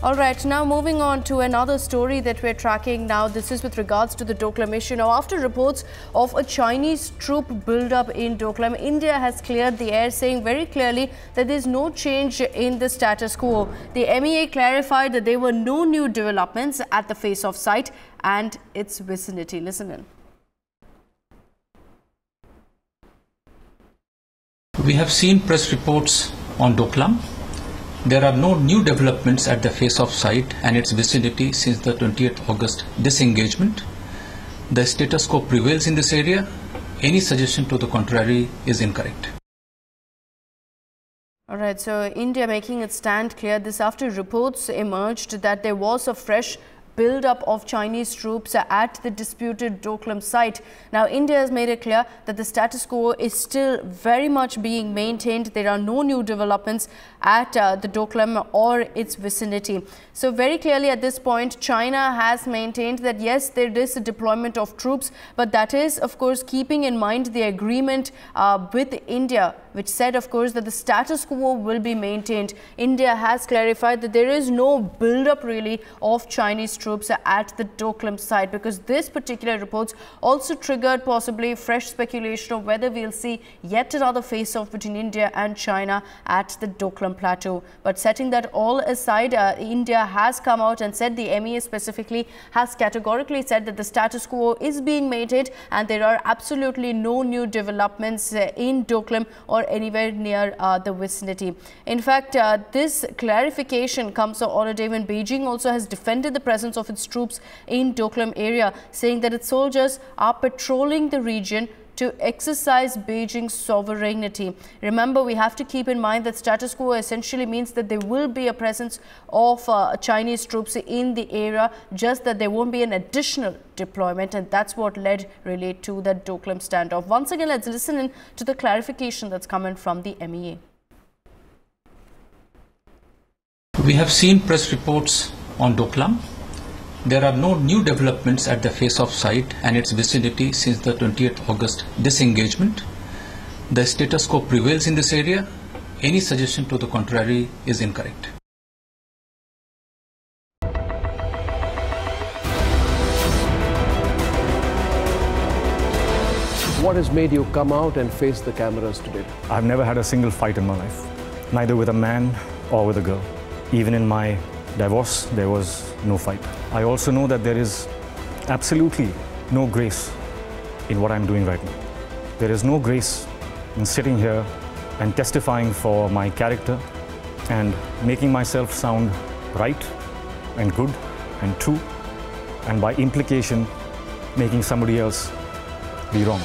All right, now moving on to another story that we're tracking now. This is with regards to the Doklam issue. Now, after reports of a Chinese troop build-up in Doklam, India has cleared the air, saying very clearly that there's no change in the status quo. The MEA clarified that there were no new developments at the face-off site and its vicinity. Listen in. We have seen press reports on Doklam. There are no new developments at the face-off site and its vicinity since the 20th August disengagement. The status quo prevails in this area. Any suggestion to the contrary is incorrect. All right, so India making its stand clear. This after reports emerged that there was a fresh build-up of Chinese troops at the disputed Doklam site. Now, India has made it clear that the status quo is still very much being maintained. There are no new developments at the Doklam or its vicinity. So, very clearly at this point, China has maintained that yes, there is a deployment of troops, but that is, of course, keeping in mind the agreement with India, which said, of course, that the status quo will be maintained. India has clarified that there is no build-up really of Chinese troops at the Doklam site, because this particular reports also triggered possibly fresh speculation of whether we'll see yet another face-off between India and China at the Doklam plateau. But setting that all aside, India has come out and said, the MEA specifically has categorically said that the status quo is being maintained and there are absolutely no new developments in Doklam or anywhere near the vicinity. In fact, this clarification comes on a day when Beijing also has defended the presence of its troops in Doklam area, saying that its soldiers are patrolling the region to exercise Beijing's sovereignty. Remember, we have to keep in mind that status quo essentially means that there will be a presence of Chinese troops in the area, just that there won't be an additional deployment, and that's what led really to that Doklam standoff. Once again, let's listen in to the clarification that's coming from the MEA. We have seen press reports on Doklam. There are no new developments at the face-off site and its vicinity since the 20th August disengagement. The status quo prevails in this area. Any suggestion to the contrary is incorrect. What has made you come out and face the cameras today? I've never had a single fight in my life, neither with a man or with a girl. Even in my divorce, there was no fight. I also know that there is absolutely no grace in what I'm doing right now. There is no grace in sitting here and testifying for my character and making myself sound right and good and true, and by implication, making somebody else be wrong.